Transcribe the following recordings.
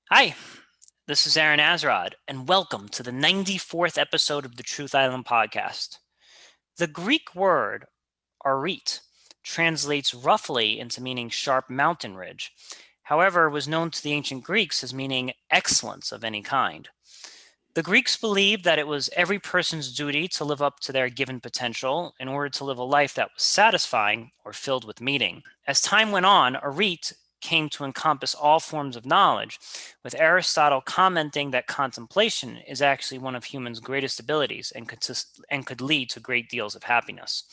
Hi, this is Aaron Azrod, and welcome to the 94th episode of the Truth Island podcast. The Greek word arit translates roughly into meaning sharp mountain ridge. However, it was known to the ancient Greeks as meaning excellence of any kind. The Greeks believed that it was every person's duty to live up to their given potential in order to live a life that was satisfying or filled with meaning. As time went on, arete came to encompass all forms of knowledge, with Aristotle commenting that contemplation is actually one of humans' greatest abilities and could lead to great deals of happiness.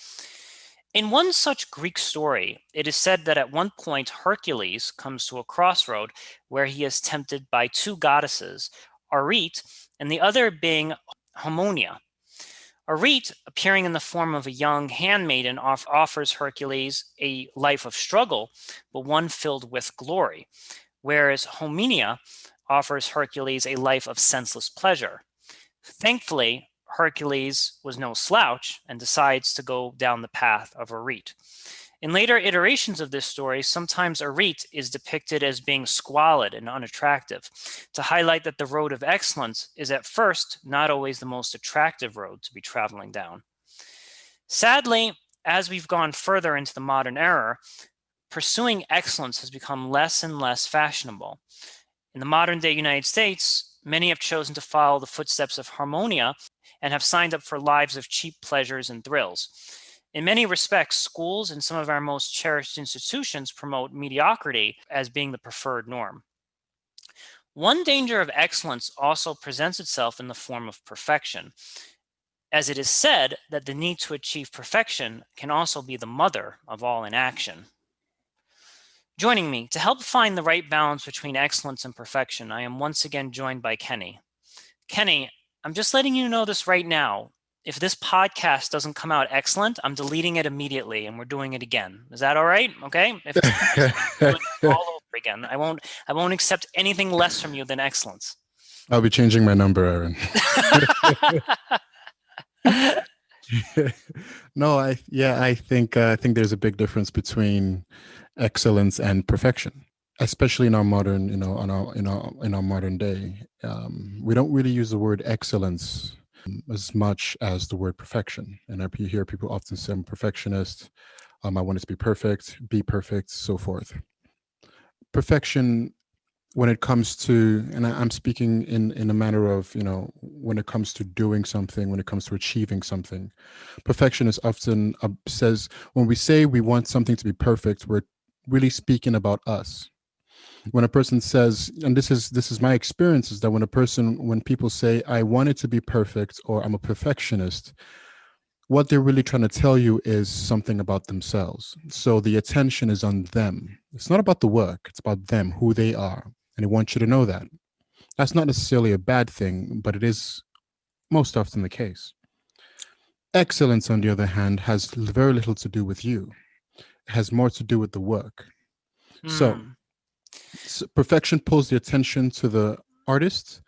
In one such Greek story, it is said that at one point Hercules comes to a crossroad where he is tempted by two goddesses, Arete and the other being Harmonia. Arete, appearing in the form of a young handmaiden, offers Hercules a life of struggle, but one filled with glory, whereas Harmonia offers Hercules a life of senseless pleasure. Thankfully, Hercules was no slouch and decides to go down the path of Arete. In later iterations of this story, sometimes Arete is depicted as being squalid and unattractive, to highlight that the road of excellence is at first not always the most attractive road to be traveling down. Sadly, as we've gone further into the modern era, pursuing excellence has become less and less fashionable. In the modern day United States, many have chosen to follow the footsteps of Harmonia and have signed up for lives of cheap pleasures and thrills. In many respects, schools and some of our most cherished institutions promote mediocrity as being the preferred norm. One danger of excellence also presents itself in the form of perfection, as it is said that the need to achieve perfection can also be the mother of all inaction. Joining me to help find the right balance between excellence and perfection, I am once again joined by Kenny. Kenny, I'm just letting you know this right now. If this podcast doesn't come out excellent, I'm deleting it immediately and we're doing it again. Is that all right? Okay? If it's not excellent, we're doing it all over again. I won't accept anything less from you than excellence. I'll be changing my number, Aaron. No, I think there's a big difference between excellence and perfection, especially in our modern, in our modern day. We don't really use the word excellence as much as the word perfection. And I hear people often say, "I'm a perfectionist. I want it to be perfect, so forth." Perfection when it comes to, and I'm speaking in a manner of, when it comes to doing something, when it comes to achieving something, perfection is often says, when we say we want something to be perfect, we're really speaking about us. When a person says, and this is my experience, is that when people say I want it to be perfect, or I'm a perfectionist, what they're really trying to tell you is something about themselves. So the attention is on them. It's not about the work, it's about them, who they are. And they want you to know that. That's not necessarily a bad thing, but it is most often the case. Excellence, on the other hand, has very little to do with you. It has more to do with the work. So, Hmm. perfection pulls the attention to the artist,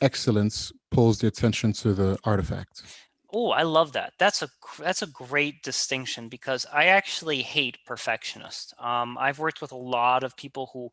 excellence pulls the attention to the artifact. Oh, I love that. That's a great distinction because I actually hate perfectionists. I've worked with a lot of people who.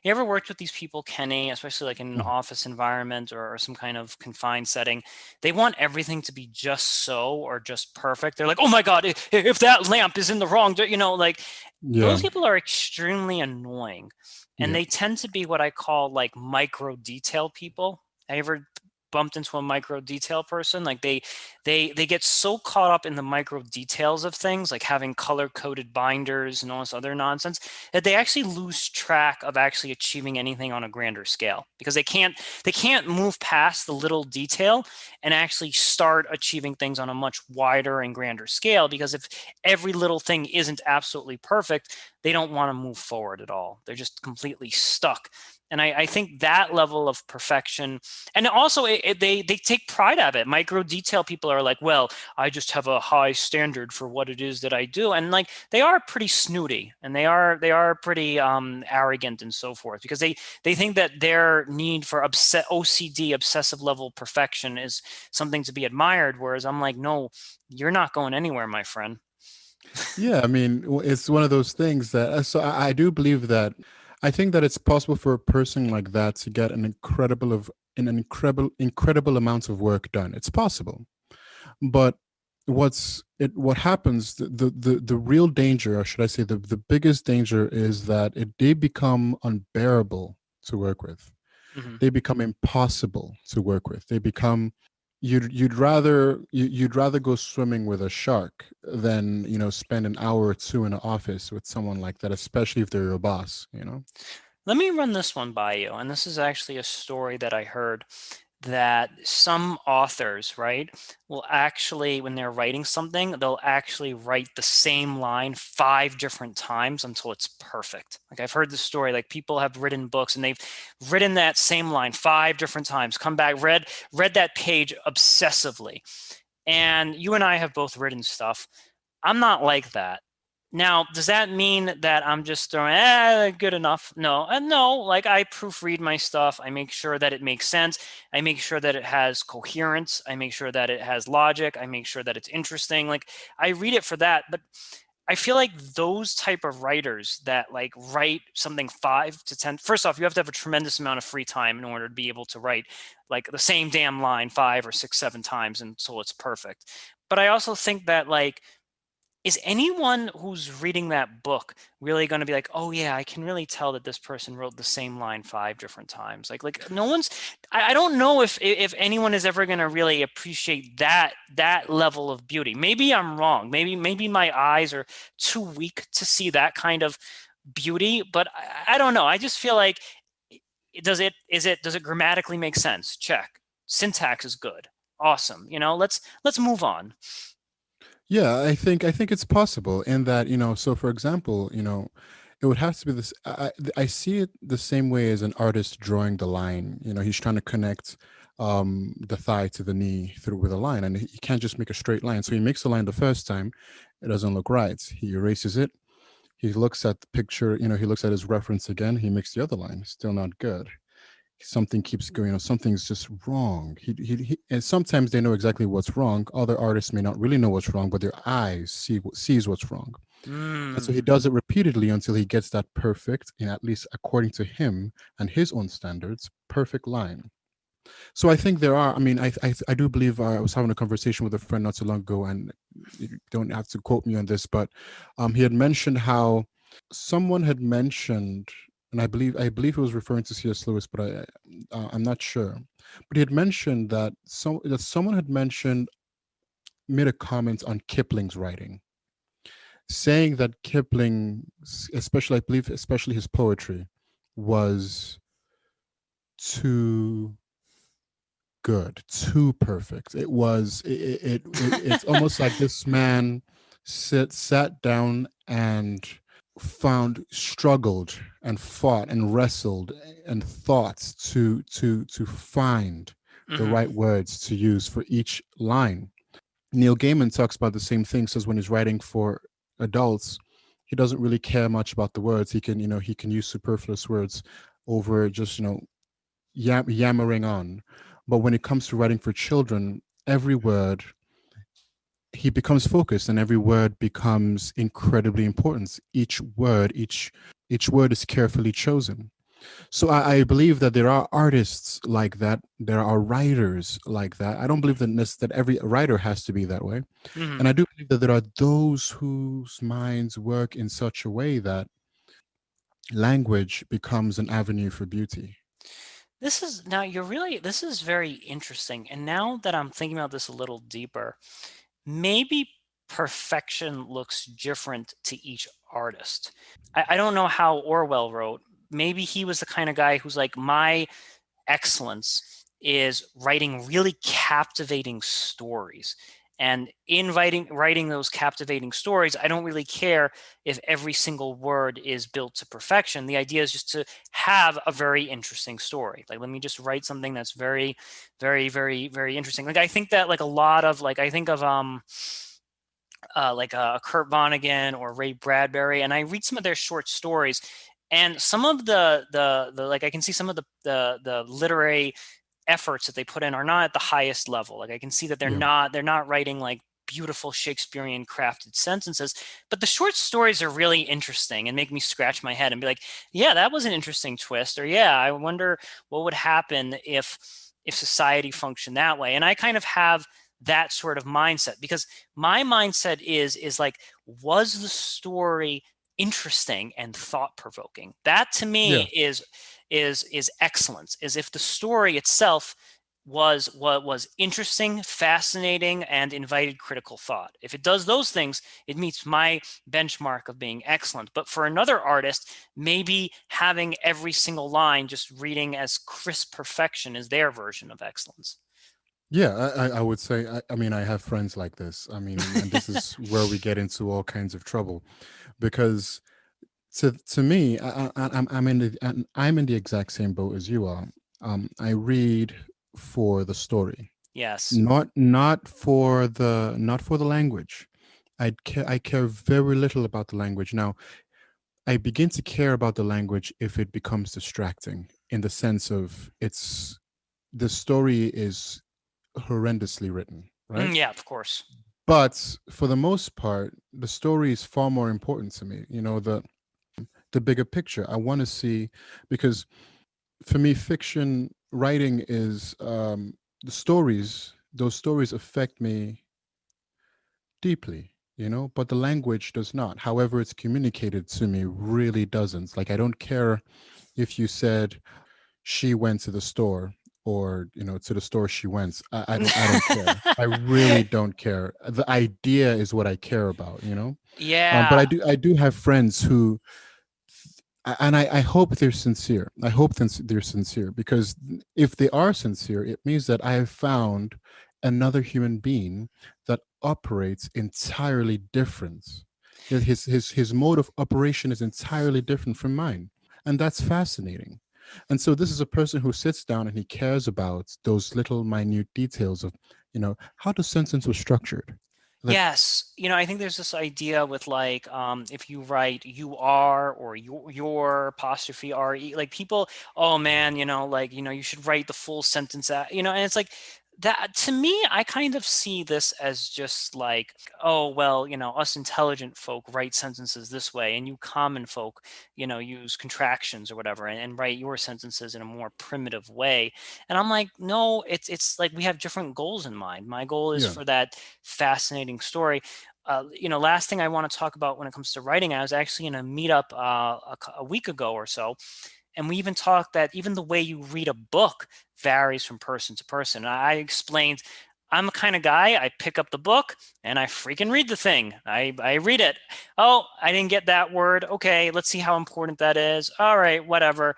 You ever worked with these people, Kenny, especially like in an Mm. office environment or some kind of confined setting? They want everything to be just so or just perfect. They're like, oh my God, if that lamp is in the wrong, like Yeah, those people are extremely annoying, and yeah. they tend to be what I call like micro detail people. Have you ever bumped into a micro detail person? Like they get so caught up in the micro details of things, like having color coded binders and all this other nonsense, that they actually lose track of actually achieving anything on a grander scale because they can't move past the little detail and actually start achieving things on a much wider and grander scale, because if every little thing isn't absolutely perfect, they don't want to move forward at all. They're just completely stuck. And I think that level of perfection, and also they take pride out of it. Micro detail people are like, well, I just have a high standard for what it is that I do, and like they are pretty snooty, and they are pretty arrogant and so forth, because they think that their need for OCD, obsessive level perfection, is something to be admired. Whereas I'm like, no, you're not going anywhere, my friend. Yeah, I mean, it's one of those things that, so I do believe that I think that it's possible for a person like that to get an incredible amount of work done. It's possible. But what happens, the real danger, or should I say the biggest danger, is that they become unbearable to work with. Hmm. They become impossible to work with. They become you'd rather go swimming with a shark than spend an hour or two in an office with someone like that, especially if they're your boss. Let me run this one by you. And this is actually a story that I heard that some authors, right, will actually, when they're writing something, they'll actually write the same line 5 different times until it's perfect. Like I've heard the story, like people have written books and they've written that same line 5 different times, come back, read that page obsessively. And you and I have both written stuff. I'm not like that. Now, does that mean that I'm just throwing, good enough? No, no. Like I proofread my stuff. I make sure that it makes sense. I make sure that it has coherence. I make sure that it has logic. I make sure that it's interesting. Like I read it for that. But I feel like those type of writers that like write something 5 to 10. First off, you have to have a tremendous amount of free time in order to be able to write like the same damn line 5 or 6, 7 times until it's perfect. But I also think that like is anyone who's reading that book really going to be like, oh yeah, I can really tell that this person wrote the same line 5 different times? Like no one's. I don't know if anyone is ever going to really appreciate that level of beauty. Maybe I'm wrong. Maybe my eyes are too weak to see that kind of beauty. But I don't know. I just feel like does it grammatically make sense? Check. Syntax is good. Awesome. Let's move on. Yeah, I think it's possible in that, so for example, it would have to be this. I see it the same way as an artist drawing the line. He's trying to connect the thigh to the knee through with a line, and he can't just make a straight line. So he makes a line the first time, it doesn't look right. He erases it. He looks at the picture, he looks at his reference again, he makes the other line, still not good. Something keeps going, something's just wrong. And sometimes they know exactly what's wrong. Other artists may not really know what's wrong, but their eyes sees what's wrong. And so he Mm. does it repeatedly until he gets that perfect, and at least according to him and his own standards, perfect line. So I think there are. I mean, I do believe I was having a conversation with a friend not so long ago, and you don't have to quote me on this, but he had mentioned how someone had mentioned, and I believe he was referring to C.S. Lewis, but I'm not sure. But he had mentioned that someone had mentioned made a comment on Kipling's writing, saying that Kipling, especially I believe, especially his poetry, was too good, too perfect. It's almost like this man sat down and struggled and fought and wrestled and thought to find the Hmm. right words to use for each line. Neil Gaiman talks about the same thing. Says when he's writing for adults, he doesn't really care much about the words. He can use superfluous words over just yammering on. But when it comes to writing for children, every word, he becomes focused, and every word becomes incredibly important. Each word is carefully chosen. So I believe that there are artists like that. There are writers like that. I don't believe that every writer has to be that way. And Hmm. I do believe that there are those whose minds work in such a way that language becomes an avenue for beauty. This is very interesting. And now that I'm thinking about this a little deeper, maybe perfection looks different to each artist. I don't know how Orwell wrote. Maybe he was the kind of guy who's like, my excellence is writing really captivating stories. And in writing those captivating stories, I don't really care if every single word is built to perfection. The idea is just to have a very interesting story. Like, let me just write something that's very, very, very, very interesting. Like, I think that like a lot of like I think of like Kurt Vonnegut or Ray Bradbury, and I read some of their short stories, and some of the like I can see some of the literary efforts that they put in are not at the highest level. Like I can see that Yeah. they're not writing like beautiful Shakespearean crafted sentences. But the short stories are really interesting and make me scratch my head and be like, yeah, that was an interesting twist. Or yeah, I wonder what would happen if society functioned that way. And I kind of have that sort of mindset because my mindset is like, was the story interesting and thought provoking? That to me Yeah. is excellence. Is if the story itself was what was interesting, fascinating, and invited critical thought. If it does those things, it meets my benchmark of being excellent. But for another artist, maybe having every single line just reading as crisp perfection is their version of excellence. Yeah, I would say, I mean, I have friends like this. I mean, and this is where we get into all kinds of trouble because to me, I'm in the exact same boat as you are. I read for the story, Yes. not for the language. I care very little about the language. Now, I begin to care about the language if it becomes distracting in the sense of the story is horrendously written, right? Yeah, of course. But for the most part, the story is far more important to me. The bigger picture. I want to see, because for me, fiction writing is the stories. Those stories affect me deeply, but the language does not. However, it's communicated to me really doesn't. Like, I don't care if you said she went to the store, or to the store she went. I don't care. I really don't care. The idea is what I care about. But Yeah. I do have friends who, and I hope they're sincere. I hope they're sincere, because if they are sincere, it means that I have found another human being that operates entirely different. His mode of operation is entirely different from mine, and that's fascinating. And so this is a person who sits down and he cares about those little minute details of, how the sentence was structured. Like, Yes, I think there's this idea with like if you write you are or your apostrophe re, like people, oh man, like you should write the full sentence out, and it's like that to me, I kind of see this as just like, oh well, us intelligent folk write sentences this way, and you common folk, use contractions or whatever, and write your sentences in a more primitive way. And I'm like, no, it's like we have different goals in mind. My goal is yeah, for that fascinating story. Last thing I want to talk about when it comes to writing, I was actually in a meetup a week ago or so, and we even talked that even the way you read a book varies from person to person. And I explained I'm a kind of guy, I pick up the book and I freaking read the thing. I read it. Oh, I didn't get that word. Okay, let's see how important that is. All right, whatever.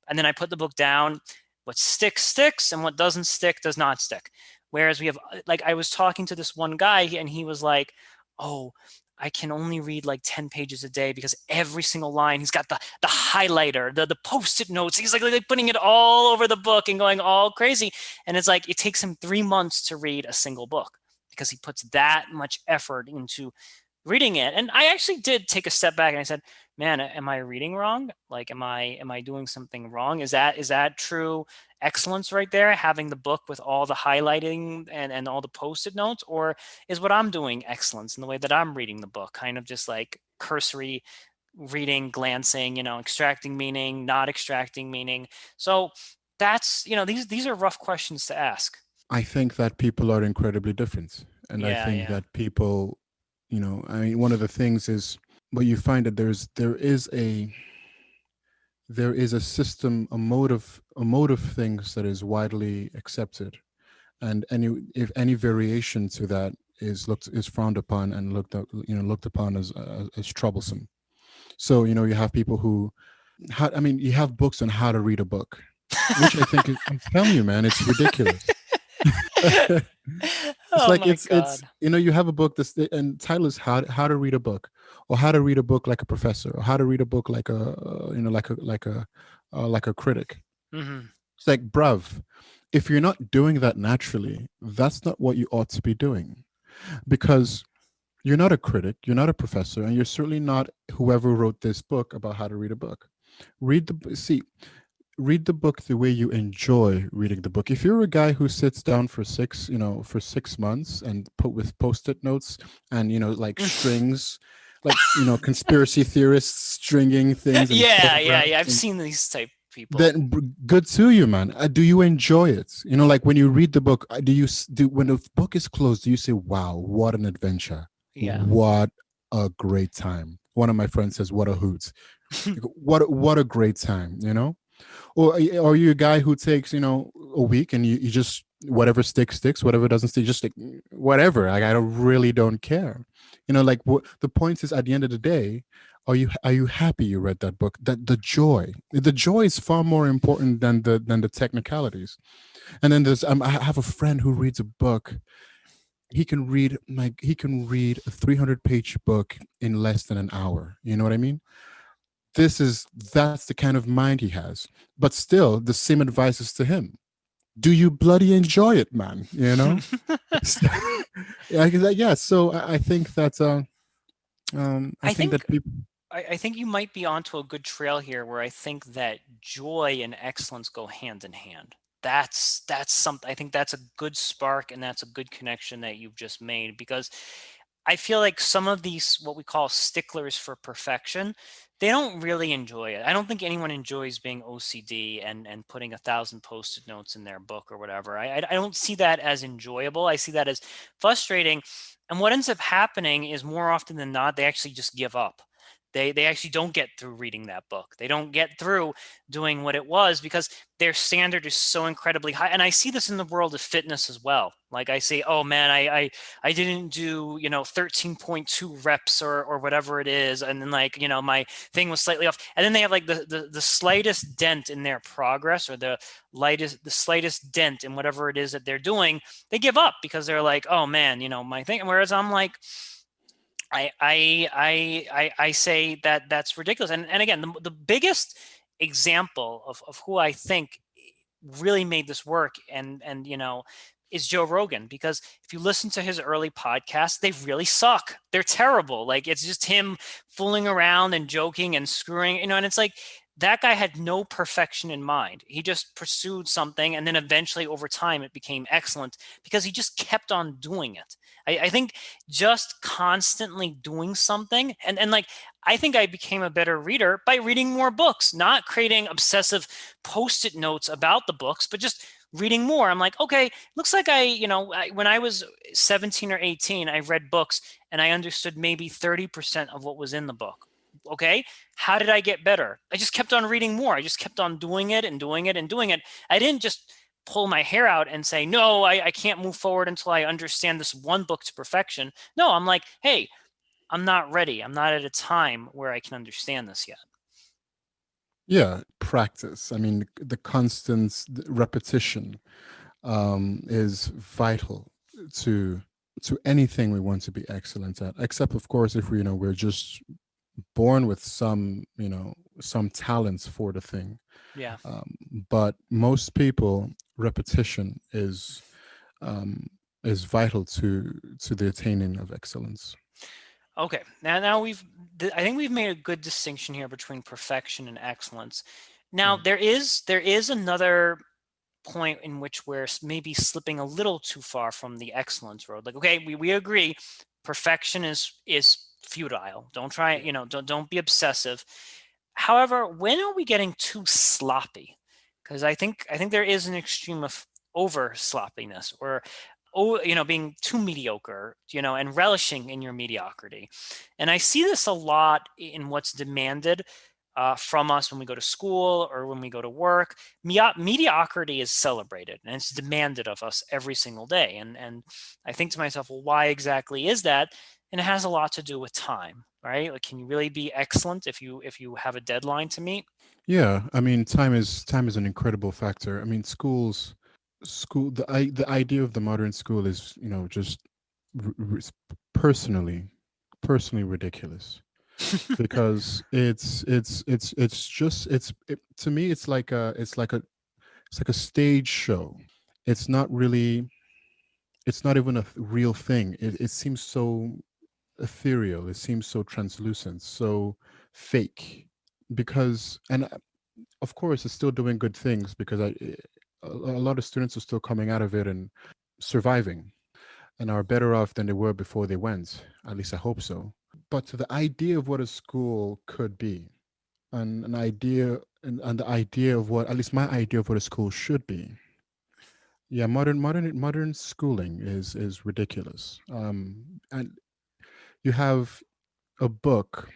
And then I put the book down. What sticks, sticks, and what doesn't stick, does not stick. Whereas we have, like, I was talking to this one guy and he was like, oh, I can only read like 10 pages a day because every single line, he's got the highlighter, the post-it notes. He's like putting it all over the book and going all crazy. And it's like it takes him 3 months to read a single book because he puts that much effort into reading it. And I actually did take a step back and I said, man, am I reading wrong? Like, am I doing something wrong? Is that true excellence right there, having the book with all the highlighting and all the post-it notes? Or is what I'm doing excellence in the way that I'm reading the book, kind of just like cursory reading, glancing, extracting meaning, not extracting meaning? So that's, these are rough questions to ask. I think that people are incredibly different. And I Yeah, think yeah. that people, I mean, one of the things is, but you find that there is a system, a mode of things that is widely accepted. And if any variation to that is frowned upon and looked upon as troublesome. So, you have people who, I mean, you have books on how to read a book, which I think I'm telling you, man, it's ridiculous. It's Oh like, my it's God. you have a book that's, and title is how to read a book, or how to read a book like a professor, or how to read a book like a like a critic. Hmm. It's like, bruv, if you're not doing that naturally, that's not what you ought to be doing, because you're not a critic, you're not a professor, and you're certainly not whoever wrote this book about how to read a book. See, read the book the way you enjoy reading the book. If you're a guy who sits down for six, for 6 months and put with post-it notes and like strings, like conspiracy theorists stringing things and Yeah. photographs, I've seen these type people. then good to you, man. Do you enjoy it? Like when you read the book, do you do when the book is closed, do you say, "Wow, what an adventure! Yeah. What a great time!" One of my friends says, "What a hoot! What a great time!" Or are you a guy who takes a week and you just whatever sticks, whatever doesn't stick, just like whatever. Like I don't care. Like what the point is, at the end of the day, are you happy you read that book? That the joy is far more important than the technicalities. And then I have a friend who reads a book. He can read a 300-page book in less than an hour. You know what I mean? That's the kind of mind he has. But still, the same advice is to him. Do you bloody enjoy it, man? Yeah. So I think that I I think think that people. I think you might be onto a good trail here where I think that joy and excellence go hand in hand. That's something I think that's a good spark and that's a good connection that you've just made because I feel like some of these what we call sticklers for perfection, they don't really enjoy it. I don't think anyone enjoys being OCD and putting 1,000 post-it notes in their book or whatever. I don't see that as enjoyable. I see that as frustrating. And what ends up happening is more often than not, they actually just give up. They actually don't get through reading that book. They don't get through doing what it was because their standard is so incredibly high. And I see this in the world of fitness as well. Like I say, oh man, I didn't do 13.2 reps or whatever it is, and then like my thing was slightly off, and then they have like the slightest dent in their progress or the slightest dent in whatever it is that they're doing, they give up because they're like, oh man, my thing. Whereas I'm like, I say that that's ridiculous. And again, the biggest example of who I think really made this work and is Joe Rogan, because if you listen to his early podcasts, they really suck. They're terrible. Like it's just him fooling around and joking and screwing, and it's like that guy had no perfection in mind. He just pursued something and then eventually over time it became excellent because he just kept on doing it. I think just constantly doing something and like I think I became a better reader by reading more books, not creating obsessive post-it notes about the books, but just reading more. I'm like, okay, looks like when I was 17 or 18, I read books and I understood maybe 30% of what was in the book. Okay, how did I get better? I just kept on reading more. I just kept on doing it and doing it and doing it. I didn't just pull my hair out and say, no, I can't move forward until I understand this one book to perfection. No, I'm like, hey, I'm not ready. I'm not at a time where I can understand this yet. Yeah, practice. I mean, the constant repetition is vital to to anything we want to be excellent at. Except, of course, if we're just born with some talents for the thing. Yeah. Um, but most people, repetition um, is vital to the attaining of excellence. Okay. Now I think we've made a good distinction here between perfection and excellence. Now Mm. there is another point in which we're maybe slipping a little too far from the excellence road. Like, okay, we agree, perfection is futile. Don't try it. Yeah. Don't be obsessive. However, when are we getting too sloppy? Because I think there is an extreme of over sloppiness or being too mediocre, and relishing in your mediocrity. And I see this a lot in what's demanded from us when we go to school or when we go to work. Mediocrity is celebrated and it's demanded of us every single day. And I think to myself, well, why exactly is that? And it has a lot to do with time, right? Like, can you really be excellent if you have a deadline to meet? Yeah, I mean, time is an incredible factor. I mean, the idea of the modern school is just r- r- personally personally ridiculous, because to me it's like a stage show. It's not really, it's not even a real thing. It seems so ethereal. It seems so translucent, so fake. Because, and of course, it's still doing good things because a lot of students are still coming out of it and surviving and are better off than they were before they went. At least I hope so. But to the idea of what a school could be, and an idea, and the idea of what, at least my idea of what a school should be. Yeah, modern schooling is ridiculous. And you have a book,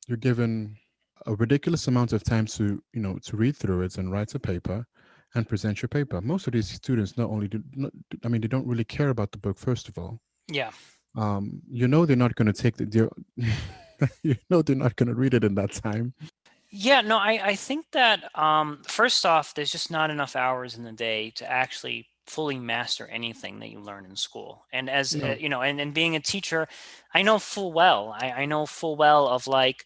you're given a ridiculous amount of time to, to read through it and write a paper and present your paper. Most of these students not only do not, I mean, they don't really care about the book, first of all. Yeah. They're not going to take they're not going to read it in that time. Yeah, no, I think that first off, there's just not enough hours in the day to actually fully master anything that you learn in school. And as No. and being a teacher, I know full well of like,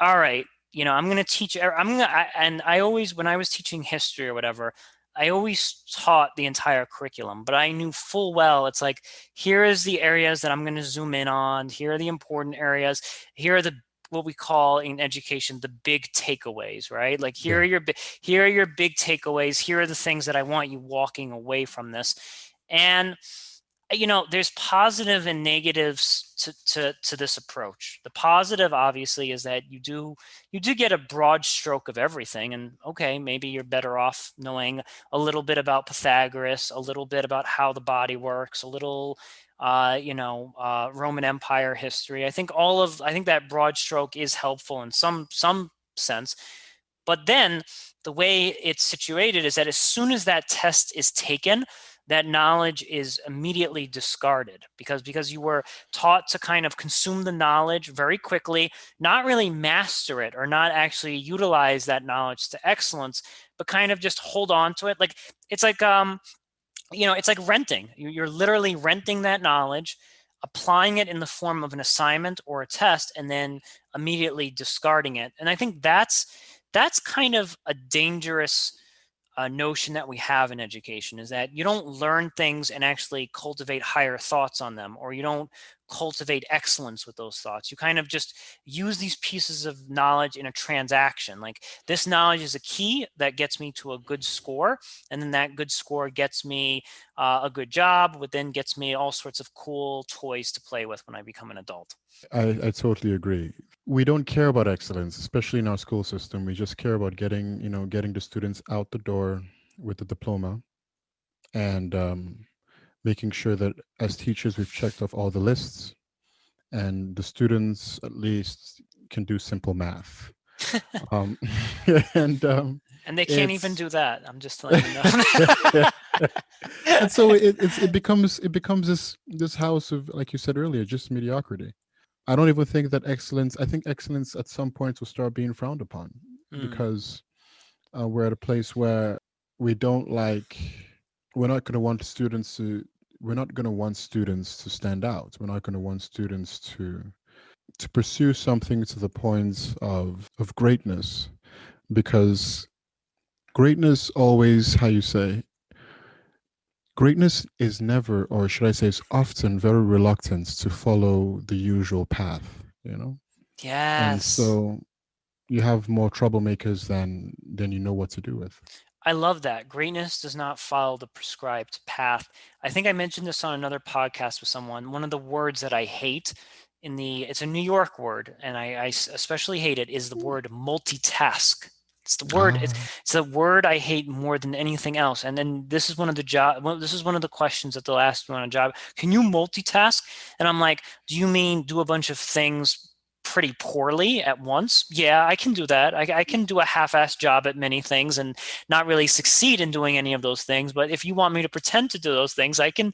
all right, I'm going to teach. And I always, when I was teaching history or whatever, I always taught the entire curriculum, but I knew full well it's like, here is the areas that I'm going to zoom in on. Here are the important areas. Here are the what we call in education the big takeaways, right? Like Yeah. here are your big takeaways. Here are the things that I want you walking away from this. And there's positive and negatives to this approach. The positive obviously is that you do get a broad stroke of everything, and okay, maybe you're better off knowing a little bit about Pythagoras, a little bit about how the body works, a little Roman Empire history. I think that broad stroke is helpful in some sense. But then the way it's situated is that as soon as that test is taken, that knowledge is immediately discarded because you were taught to kind of consume the knowledge very quickly, not really master it or not actually utilize that knowledge to excellence, but kind of just hold on to it. Like it's like it's like renting. You're literally renting that knowledge, applying it in the form of an assignment or a test, and then immediately discarding it. And I think that's kind of a dangerous notion that we have in education, is that you don't learn things and actually cultivate higher thoughts on them, or you don't cultivate excellence with those thoughts. You kind of just use these pieces of knowledge in a transaction. Like this knowledge is a key that gets me to a good score, and then that good score gets me a good job, which then gets me all sorts of cool toys to play with when I become an adult. I totally agree. We don't care about excellence, especially in our school system. We just care about getting the students out the door with the diploma and making sure that as teachers we've checked off all the lists and the students at least can do simple math. Um, and And they can't even it's do that. I'm just letting you know. and so it becomes this house of, like you said earlier, just mediocrity. I don't even think that excellence. I think excellence at some points will start being frowned upon Mm. because we're at a place where we don't like. We're not going to want students to. We're not going to want students to stand out. We're not going to want students to pursue something to the point of greatness, because greatness always, how you say, greatness is never, or should I say, is often very reluctant to follow the usual path. And Yes. so you have more troublemakers than you know what to do with. I love that. Greatness does not follow the prescribed path. I think I mentioned this on another podcast with someone. One of the words that I hate it's a New York word, and I especially hate it, is the word multitask. Ah, It's the word I hate more than anything else. And then this is one of the questions that they'll ask you on a job. Can you multitask? And I'm like, do you mean do a bunch of things pretty poorly at once? Yeah, I can do that. I can do a half-assed job at many things and not really succeed in doing any of those things. But if you want me to pretend to do those things, I can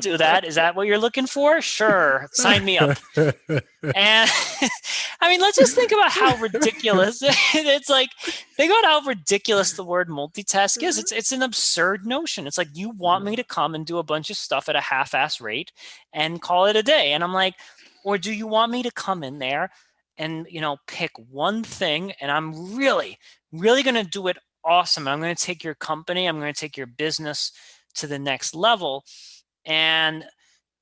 do that. Is that what you're looking for? Sure, sign me up. And I mean, let's just think about how ridiculous it's like. Think about how ridiculous the word multitask is. It's an absurd notion. It's like you want me to come and do a bunch of stuff at a half-ass rate and call it a day. And I'm like, or do you want me to come in there and pick one thing and I'm really, really going to do it awesome. I'm going to take your company, I'm going to take your business to the next level. And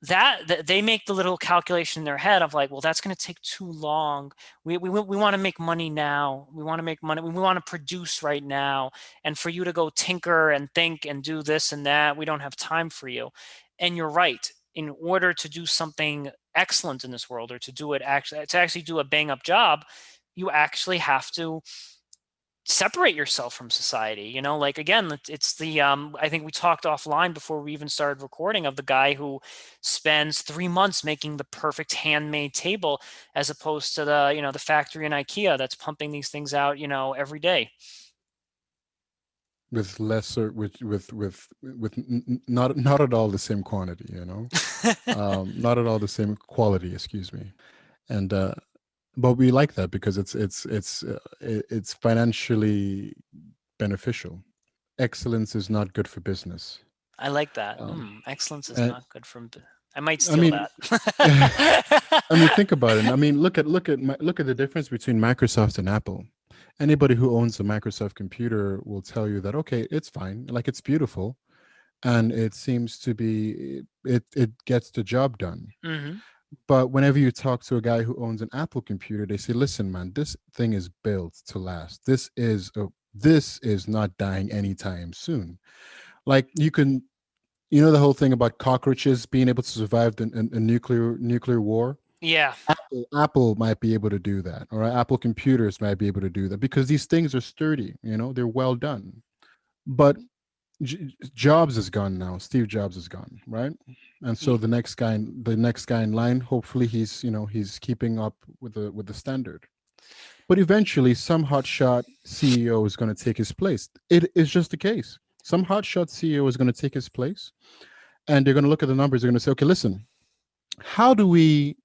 they make the little calculation in their head of like, well, that's going to take too long. We want to make money now. We want to make money. We want to produce right now. And for you to go tinker and think and do this and that, we don't have time for you. And you're right. In order to do something excellent in this world, or to actually do a bang up job, you actually have to separate yourself from society. Like, again, it's the I think we talked offline before we even started recording, of the guy who spends 3 months making the perfect handmade table, as opposed to the factory in IKEA that's pumping these things out every day. with lesser with not at all the same quantity, not at all the same quality, excuse me. And but we like that because it's financially beneficial. Excellence is not good for business. I like that. um Excellence is and not good from. I might I steal mean, that. I mean, think about it. I mean, look at the difference between Microsoft and Apple. Anybody who owns a Microsoft computer will tell you that, okay, it's fine, like it's beautiful, and it seems to be, it gets the job done. Hmm. But whenever you talk to a guy who owns an Apple computer, they say, listen, man, this thing is built to last. This is not dying anytime soon. Like, the whole thing about cockroaches being able to survive a nuclear war. Yeah. Apple might be able to do that, or Apple computers might be able to do that, because these things are sturdy, they're well done. But Jobs is gone now. Steve Jobs is gone, right? And so the next guy in line, hopefully he's keeping up with the standard. But eventually, some hotshot CEO is going to take his place. It is just the case. Some hotshot CEO is going to take his place, and they're going to look at the numbers. They're going to say, okay, listen, how do we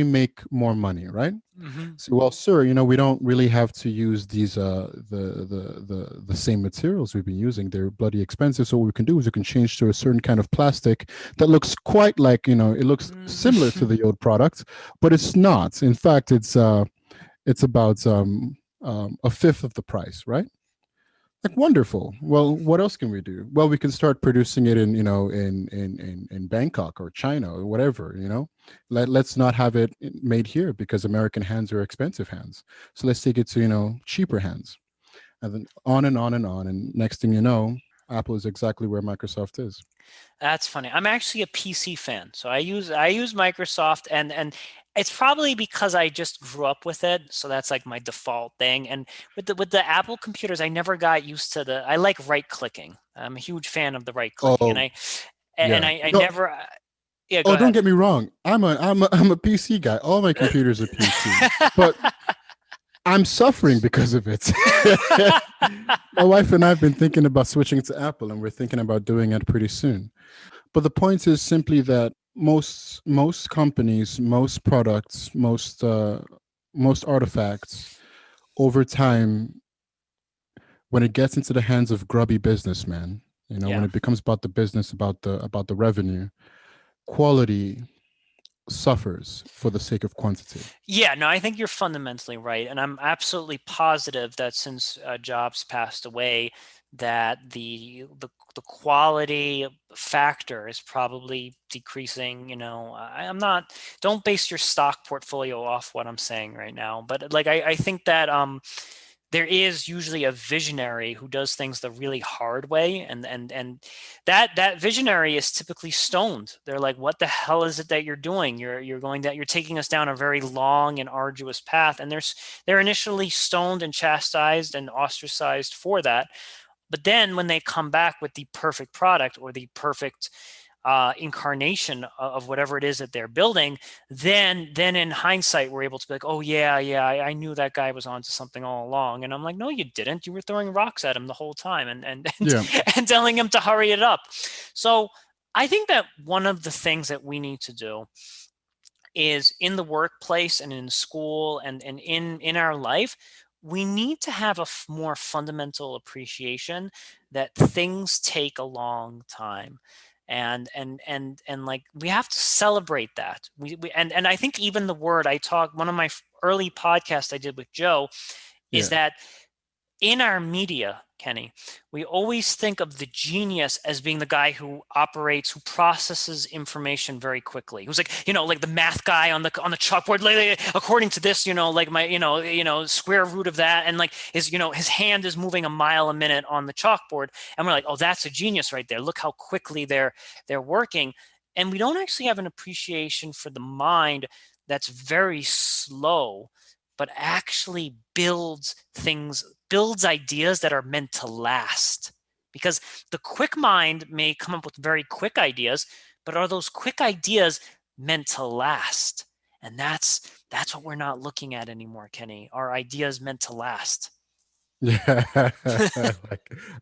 make more money, right? Hmm. So, well, sir, we don't really have to use these the same materials we've been using. They're bloody expensive. So what we can do is we can change to a certain kind of plastic that looks quite like, it looks similar to the old product, but it's not. In fact, it's about a fifth of the price, right? Like, wonderful. Well, what else can we do? Well, we can start producing it in Bangkok or China or whatever. Let's not have it made here, because American hands are expensive hands. So let's take it to cheaper hands, and then on and on and on. And next thing you know, Apple is exactly where Microsoft is. That's funny. I'm actually a PC fan, so I use Microsoft, and it's probably because I just grew up with it, so that's like my default thing. And with the Apple computers, I never got used to I like right clicking. I'm a huge fan of the right clicking, and Oh, I and yeah. I No, never. Yeah, go oh, don't ahead. get me wrong. I'm a PC guy. All my computers are PC, but I'm suffering because of it. My wife and I have been thinking about switching to Apple, and we're thinking about doing it pretty soon. But the point is simply that most companies, most products, most artifacts, over time, when it gets into the hands of grubby businessmen, when Yeah. it becomes about the business, about the revenue, quality suffers for the sake of quantity. Yeah, no, I think you're fundamentally right, and I'm absolutely positive that since Jobs passed away, that the quality factor is probably decreasing. I'm not. Don't base your stock portfolio off what I'm saying right now, but like I think that there is usually a visionary who does things the really hard way, and that visionary is typically stoned. They're like, what the hell is it that you're doing? You're taking us down a very long and arduous path. And they're initially stoned and chastised and ostracized for that. But then when they come back with the perfect product, or the perfect incarnation of whatever it is that they're building, then in hindsight, we're able to be like, oh yeah, I knew that guy was onto something all along. And I'm like, no, you didn't. You were throwing rocks at him the whole time, and Yeah, and telling him to hurry it up. So I think that one of the things that we need to do is, in the workplace and in school and in our life, we need to have a more fundamental appreciation that things take a long time. And like, we have to celebrate that. And I think even the word I talked, one of my early podcasts I did with Joe, is yeah, that in our media, Kenny. We always think of the genius as being the guy who operates, who processes information very quickly. Who's like, like the math guy on the chalkboard, like, according to this, like my, square root of that, and like his hand is moving a mile a minute on the chalkboard, and we're like, oh, that's a genius right there. Look how quickly they're working, and we don't actually have an appreciation for the mind that's very slow, but actually builds ideas that are meant to last. Because the quick mind may come up with very quick ideas, but are those quick ideas meant to last? And that's what we're not looking at anymore, Kenny. Are ideas meant to last? Yeah,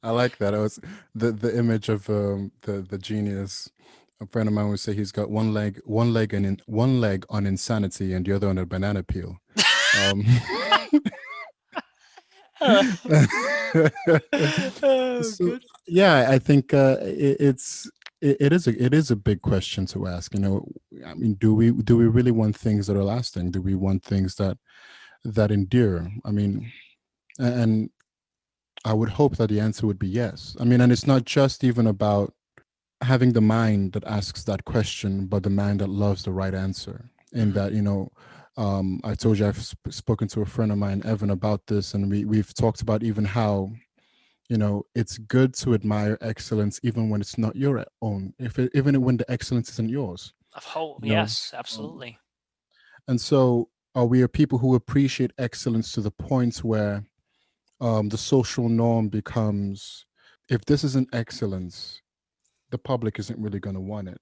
I like that. It was the image of the genius. A friend of mine would say he's got one leg on insanity and the other on a banana peel. Um, Uh, oh, so good. yeah, I think it is a big question to ask. I mean, do we really want things that are lasting? Do we want things that endure? I mean, and I would hope that the answer would be yes. I mean, and it's not just even about having the mind that asks that question, but the mind that loves the right answer. In Hmm. that, I told you I've spoken to a friend of mine, Evan, about this, and we've talked about even how it's good to admire excellence even when it's not your own, even when the excellence isn't yours. Of hope, You know, yes, um, absolutely. and so are we a people who appreciate excellence to the point where the social norm becomes, if this isn't excellence, the public isn't really going to want it,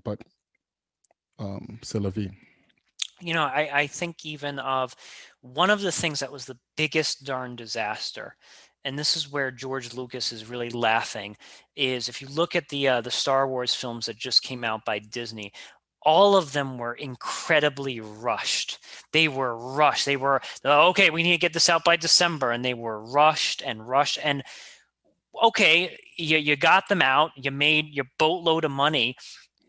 but c'est la vie. I think even of one of the things that was the biggest darn disaster, and this is where George Lucas is really laughing, is if you look at the Star Wars films that just came out by Disney, all of them were incredibly rushed. They were rushed. They were, okay, we need to get this out by December, and they were rushed and rushed. And okay, you got them out, you made your boatload of money,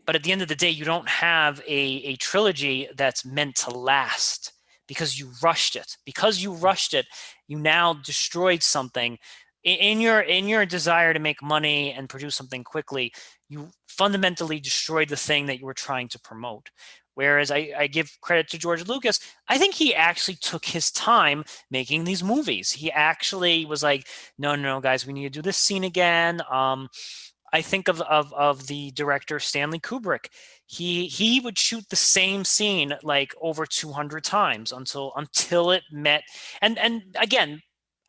but at the end of the day, you don't have a trilogy that's meant to last because you rushed it. Because you rushed it, you now destroyed something in your desire to make money and produce something quickly. You fundamentally destroyed the thing that you were trying to promote. Whereas I give credit to George Lucas, I think he actually took his time making these movies. He actually was like, no, no, no, guys, we need to do this scene again. I think of the director Stanley Kubrick. He would shoot the same scene like over 200 times until it met. And again,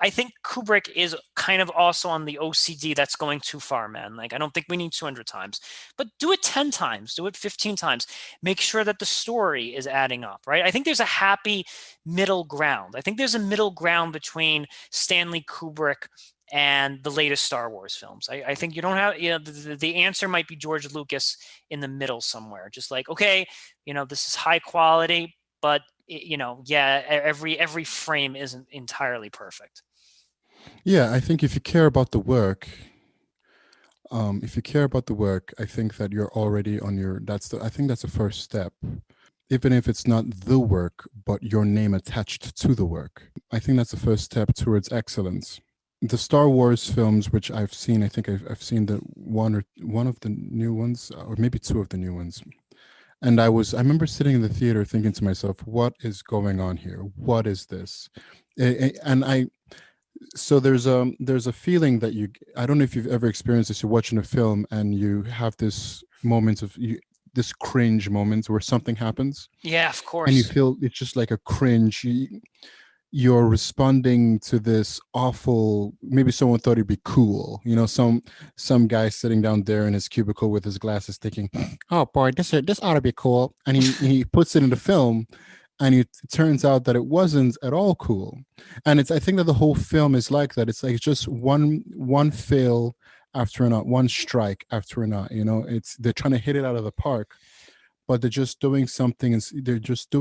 I think Kubrick is kind of also on the OCD that's going too far, man. Like I don't think we need 200 times, but do it 10 times, do it 15 times. Make sure that the story is adding up, right? I think there's a happy middle ground. I think there's a middle ground between Stanley Kubrick and the latest Star Wars films. I think you don't have, the answer might be George Lucas in the middle somewhere. Just like, okay, this is high quality, but yeah, every frame isn't entirely perfect. Yeah, I think if you care about the work, I think that you're already on your, I think that's the first step. Even if it's not the work, but your name attached to the work. I think that's the first step towards excellence. The Star Wars films, which I've seen, I think I've seen the one of the new ones, or maybe two of the new ones. And I remember sitting in the theater thinking to myself, what is going on here? What is this? And so there's a feeling that I don't know if you've ever experienced this. You're watching a film and you have this moment of this cringe moment where something happens Yeah, of and you course. feel it's just like a cringe. You're responding to this awful, maybe someone thought it'd be cool, some guy sitting down there in his cubicle with his glasses thinking, oh boy, this ought to be cool, and he puts it in the film, and it turns out that it wasn't at all cool. And I think that the whole film is like that. It's like just one fail after another, one strike after another. It's they're trying to hit it out of the park, but they're just doing something, and they're just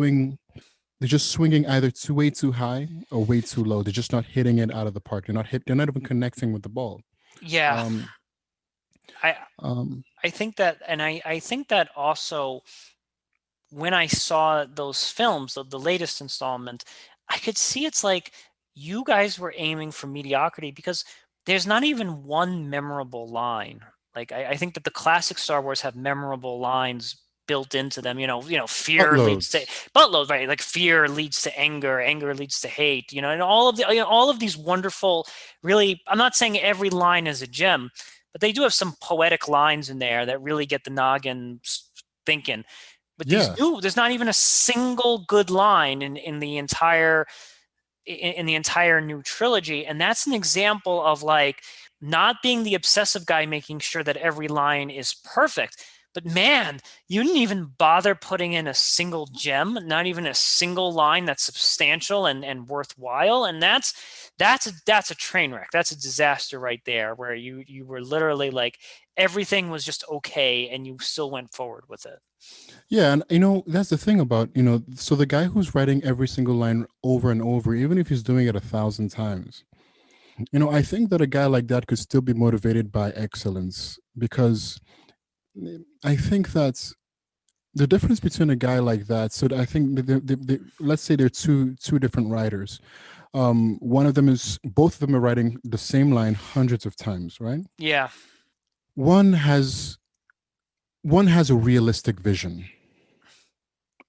swinging either way too high or way too low. They're just not hitting it out of the park. They're not even connecting with the ball. Yeah, um I um I think that, and I think that also when I saw those films, the latest installment, I could see it's like you guys were aiming for mediocrity because there's not even one memorable line. Like I think that the classic Star Wars have memorable lines built into them. Fear leads to Buttloads. buttloads, right? Like fear leads to anger, anger leads to hate. And all of these wonderful, really. I'm not saying every line is a gem, but they do have some poetic lines in there that really get the noggin thinking. But Yeah. there's not even a single good line in the entire new trilogy, and that's an example of like not being the obsessive guy making sure that every line is perfect. But man, you didn't even bother putting in a single gem, not even a single line that's substantial and worthwhile. And that's a train wreck. That's a disaster right there, where you were literally like everything was just okay and you still went forward with it. Yeah, and that's the thing about, so the guy who's writing every single line over and over, even if he's doing it 1,000 times, I think that a guy like that could still be motivated by excellence, because I think that's the difference between a guy like that. So I think let's say they're two different writers. One of them is both of them are writing the same line hundreds of times, right? Yeah. One has one has a realistic vision,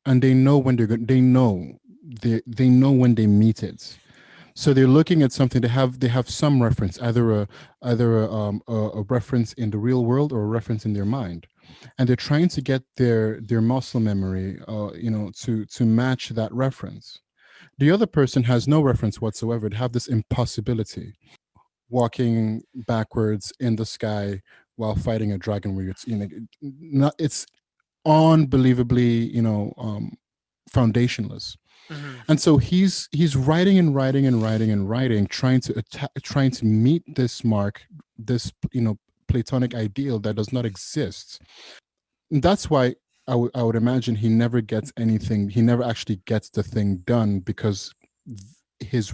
and they know when they're going. They know when they meet it. So they're looking at something. They have some reference, either a reference in the real world or a reference in their mind, and they're trying to get their muscle memory, to match that reference. The other person has no reference whatsoever. They have this impossibility, walking backwards in the sky while fighting a dragon. Where it's unbelievably, foundationless. Hmm. And so he's writing and writing and writing and writing, trying to meet this mark, this platonic ideal that does not exist. And that's why I would imagine he never gets anything. He never actually gets the thing done, because his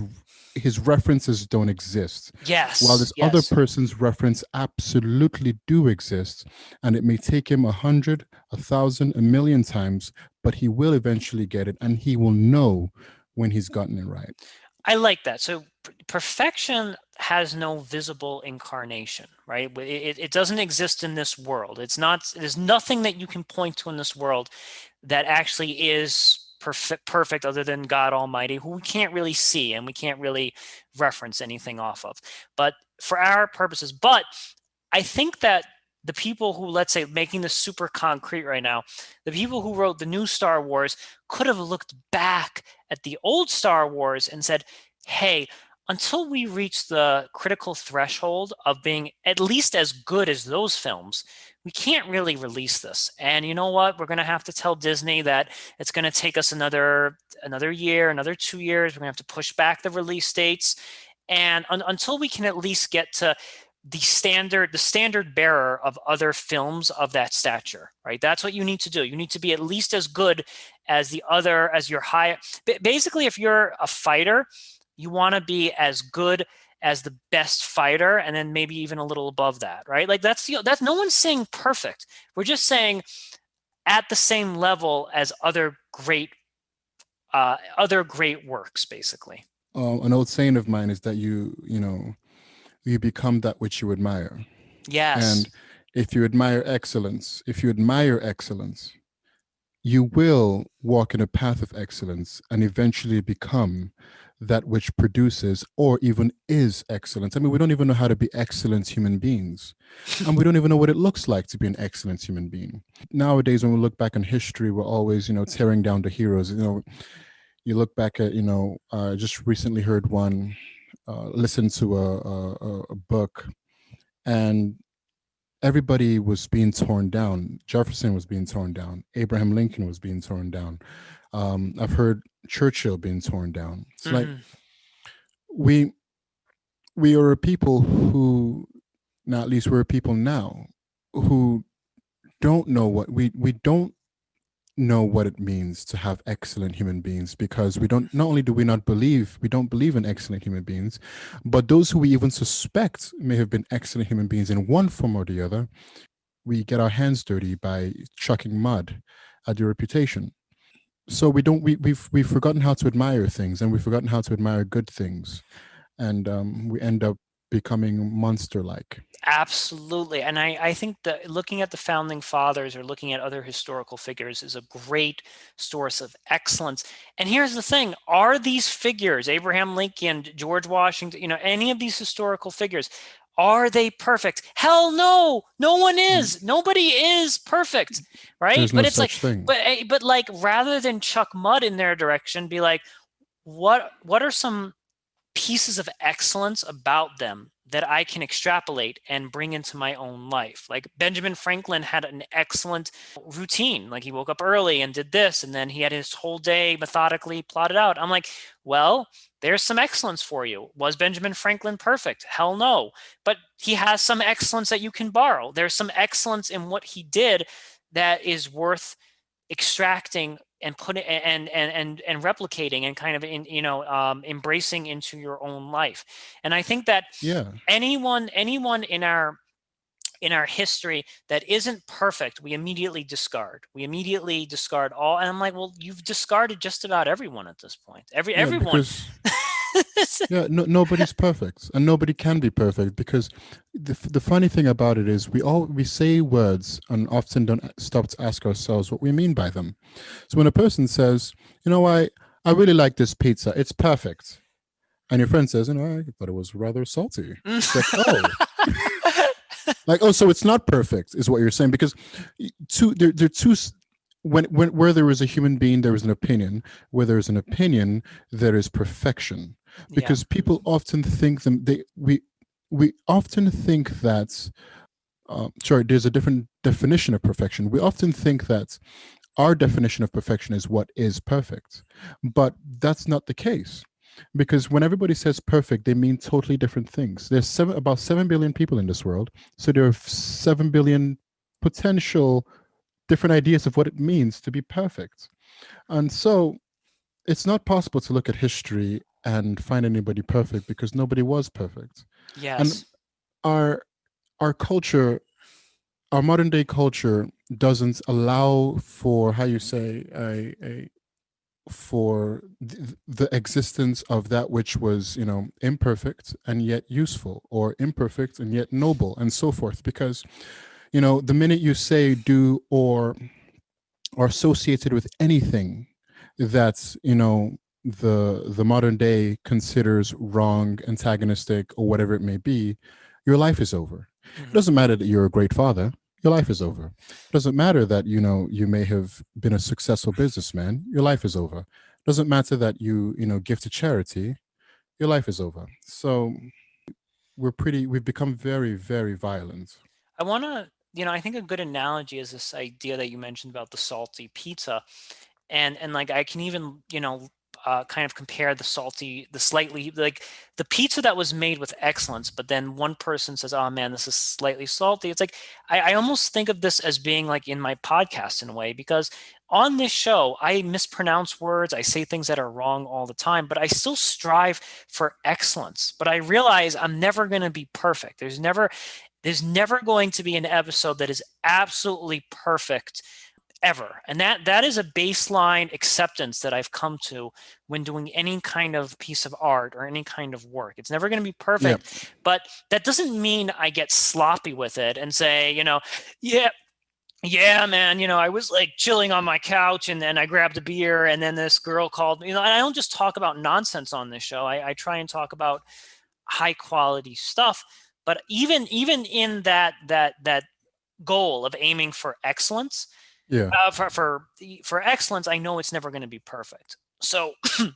his references don't exist, while Yes, this other yes. person's reference absolutely do exist. And it may take him 100, 1,000, a million times, but he will eventually get it, and he will know when he's gotten it right. I like that. So perfection has no visible incarnation, right? It doesn't exist in this world. There's nothing that you can point to in this world that actually is perfect other than God Almighty, who we can't really see and we can't really reference anything off of. But for our purposes, I think that the people who, let's say, making this super concrete right now, the people who wrote the new Star Wars could have looked back at the old Star Wars and said, hey, until we reach the critical threshold of being at least as good as those films, we can't really release this. And you know what? We're going to have to tell Disney that it's going to take us another year, another 2 years. We're going to have to push back the release dates. And until we can at least get to the standard bearer of other films of that stature, right? That's what you need to do. You need to be at least as good as your high. Basically, if you're a fighter, you want to be as good as the best fighter, and then maybe even a little above that, right? Like that's no one's saying perfect. We're just saying at the same level as other great works, basically. An old saying of mine is that you become that which you admire. And Yes. if you admire excellence, you will walk in a path of excellence and eventually become that which produces or even is excellence. I mean, we don't even know how to be excellent human beings, and we don't even know what it looks like to be an excellent human being. Nowadays, when we look back on history, we're always, tearing down the heroes. You look back at, just recently heard one, listened to a book, and everybody was being torn down. Jefferson was being torn down. Abraham Lincoln was being torn down. I've heard Churchill being torn down. It's like Hmm. we we are a people who, now at least we're a people now, who don't know what we don't know what it means to have excellent human beings, because we don't not only do we don't believe in excellent human beings, but those who we even suspect may have been excellent human beings in one form or the other, we get our hands dirty by chucking mud at your reputation. So we don't we've forgotten how to admire things, and we've forgotten how to admire good things, and we end up becoming monster-like. Absolutely. And I think that looking at the founding fathers or looking at other historical figures is a great source of excellence. And here's the thing, are these figures, Abraham Lincoln, George Washington, any of these historical figures, are they perfect? Hell no. No one Mm, is. Nobody is perfect, right? there's no But it's like, such thing. but like rather than chuck mud in their direction, be like, what are some pieces of excellence about them that I can extrapolate and bring into my own life? Like Benjamin Franklin had an excellent routine. Like he woke up early and did this, and then he had his whole day methodically plotted out. I'm like, well, there's some excellence for you. Was Benjamin Franklin perfect? Hell no. But he has some excellence that you can borrow. There's some excellence in what he did that is worth extracting and putting and replicating and kind of embracing into your own life. And I think that Yeah. anyone in our history that isn't perfect, we immediately discard all. And I'm like, well, you've discarded just about everyone at this point. Yeah, Everyone. because yeah, no, nobody's perfect, and nobody can be perfect, because the funny thing about it is we say words and often don't stop to ask ourselves what we mean by them. So when a person says, I really like this pizza, it's perfect, and your friend says, I thought it was rather salty. It's like, oh, like, oh, so it's not perfect, is what you're saying, because there are two. When where there is a human being, there is an opinion. Where there is an opinion, there is perfection. Yeah. Because people often think them. We often think that. Sorry, there's a different definition of perfection. We often think that our definition of perfection is what is perfect, but that's not the case, because when everybody says perfect, they mean totally different things. There's about 7 billion people in this world, so there are 7 billion potential different ideas of what it means to be perfect. And so it's not possible to look at history and find anybody perfect, because nobody was perfect. And Yes. our our culture, our modern day culture, doesn't allow for, how you say, a for the existence of that which was, imperfect and yet useful, or imperfect and yet noble, and so forth. Because the minute you say, do, or are associated with anything that, the modern day considers wrong, antagonistic, or whatever it may be, your life is over. It Hmm. doesn't matter that you're a great father, your life is over. It doesn't matter that, you may have been a successful businessman, your life is over. It doesn't matter that you give to charity, your life is over. So we've become very, very violent. I want to, I think a good analogy is this idea that you mentioned about the salty pizza. And like I can even kind of compare the slightly, like the pizza that was made with excellence, but then one person says, oh man, this is slightly salty. It's like I almost think of this as being like in my podcast in a way, because on this show I mispronounce words, I say things that are wrong all the time, but I still strive for excellence. But I realize I'm never going to be perfect. There's never going to be an episode that is absolutely perfect ever. And that is a baseline acceptance that I've come to when doing any kind of piece of art or any kind of work. It's never going to be Yeah. perfect, but that doesn't mean I get sloppy with it and say, yeah, yeah, man, I was like chilling on my couch and then I grabbed a beer and then this girl called me. And I don't just talk about nonsense on this show. I try and talk about high quality stuff. But even in that goal of aiming for excellence, Yeah. for excellence, I know it's never going to be perfect. So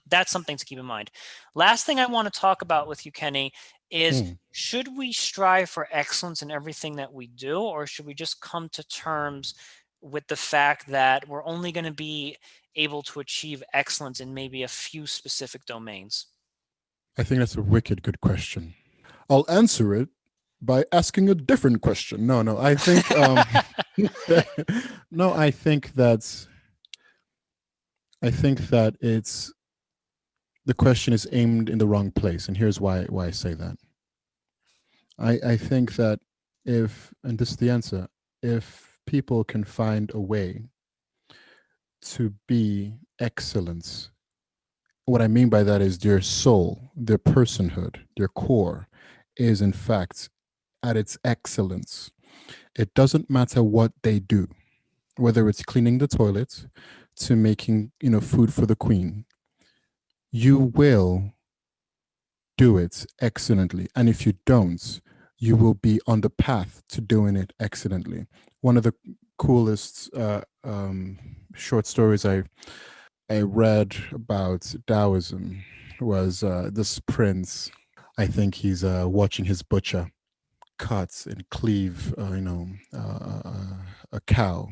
that's something to keep in mind. Last thing I want to talk about with you, Kenny, is Hmm. should we strive for excellence in everything that we do, or should we just come to terms with the fact that we're only going to be able to achieve excellence in maybe a few specific domains? I think that's a wicked good question. I'll answer it by asking a different question. No, no, I think no, I think that it's the question is aimed in the wrong place, and here's why I say that. I think that if, and this is the answer, if people can find a way to be excellence, what I mean by that is their soul, their personhood, their core, is, in fact, at its excellence. It doesn't matter what they do, whether it's cleaning the toilet to making, food for the queen. You will do it excellently. And if you don't, you will be on the path to doing it excellently. One of the coolest short stories I read about Taoism was this prince. I think he's watching his butcher cut and cleave, a cow,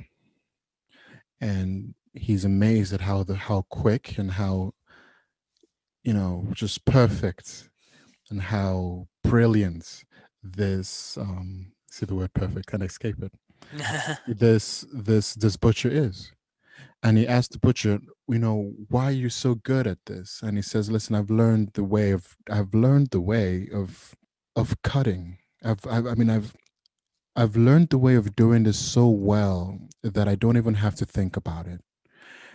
and he's amazed at how quick and how just perfect and how brilliant this see the word perfect, can't escape it, this butcher is. And he asked the butcher, why are you so good at this? And he says, listen, I've learned the way of cutting. I've learned the way of doing this so well that I don't even have to think about it.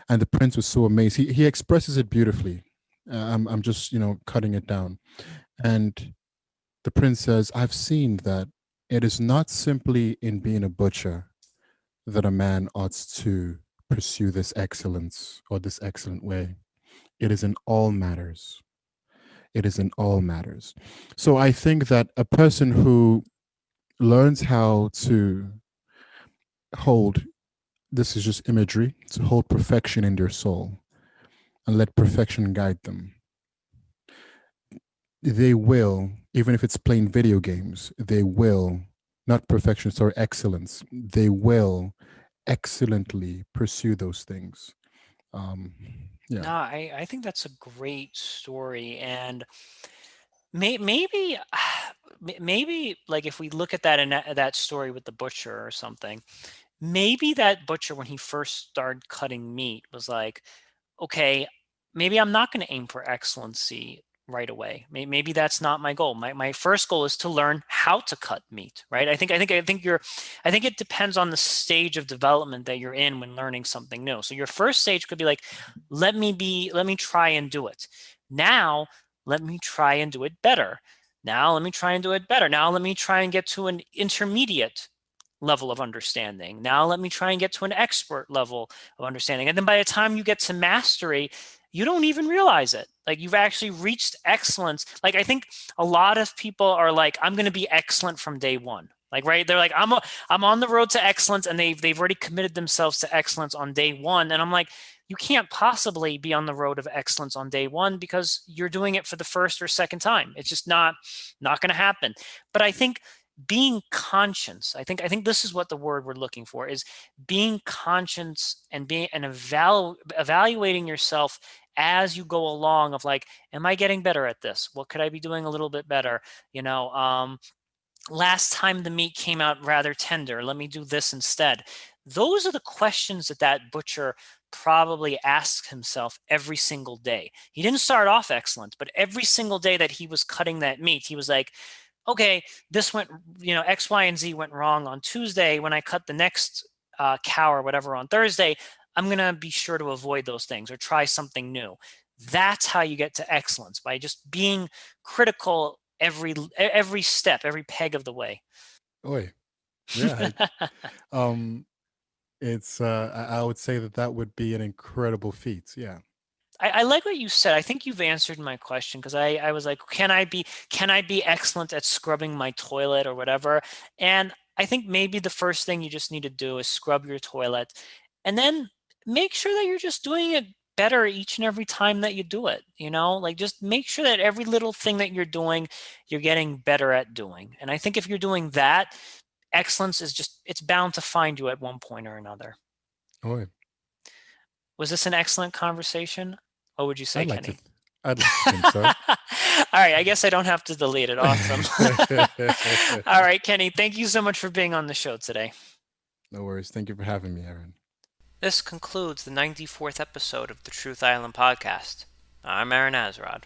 And the prince was so amazed. He expresses it beautifully. I'm just cutting it down. And the prince says, I've seen that it is not simply in being a butcher that a man ought to pursue this excellence or this excellent way. It is in all matters. It is in all matters. So I think that a person who learns how to hold, this is just imagery, to hold perfection in their soul and let perfection guide them, they will, even if it's playing video games, they will, not perfection, sorry, excellence, they will excellently pursue those things. Um, yeah. No, I think that's a great story, and maybe maybe like if we look at that in that story with the butcher or something, maybe that butcher when he first started cutting meat was like, okay, maybe I'm not going to aim for excellency right away. Maybe that's not my goal. My first goal is to learn how to cut meat, right? I think it depends on the stage of development that you're in when learning something new. So your first stage could be like, let me try and do it. Now, let me try and do it better. Now, let me try and do it better. Now, let me try and get to an intermediate level of understanding. Now let me try and get to an expert level of understanding. And then by the time you get to mastery, you don't even realize it. Like you've actually reached excellence. Like I think a lot of people are like, I'm going to be excellent from day one. Like right, they're like, I'm on the road to excellence, and they've already committed themselves to excellence on day one. And I'm like, you can't possibly be on the road of excellence on day one because you're doing it for the first or second time. It's just not going to happen. But I think being conscious, I think this is what the word we're looking for is being conscious and being and evaluating yourself as you go along of like, am I getting better at this? What could I be doing a little bit better? You know, last time the meat came out rather tender. Let me do this instead. Those are the questions that that butcher probably asks himself every single day. He didn't start off excellent, but every single day that he was cutting that meat, he was like, okay, this went, X, Y, and Z went wrong on Tuesday. When I cut the next cow or whatever on Thursday, I'm going to be sure to avoid those things or try something new. That's how you get to excellence, by just being critical every step, every peg of the way. Oi. Yeah. Um, it's I would say that that would be an incredible feat. Yeah. I like what you said. I think you've answered my question because I was like, can I be excellent at scrubbing my toilet or whatever? And I think maybe the first thing you just need to do is scrub your toilet and then make sure that you're just doing it better each and every time that you do it, like just make sure that every little thing that you're doing, you're getting better at doing. And I think if you're doing that, excellence is just, it's bound to find you at one point or another. Oi. Was this an excellent conversation? What would you say, I'd like to Kenny? I'd like to think so. All right, I guess I don't have to delete it. Awesome. All right, Kenny, thank you so much for being on the show today. No worries. Thank you for having me, Aaron. This concludes the 94th episode of the Truth Island podcast. I'm Aaron Azrod.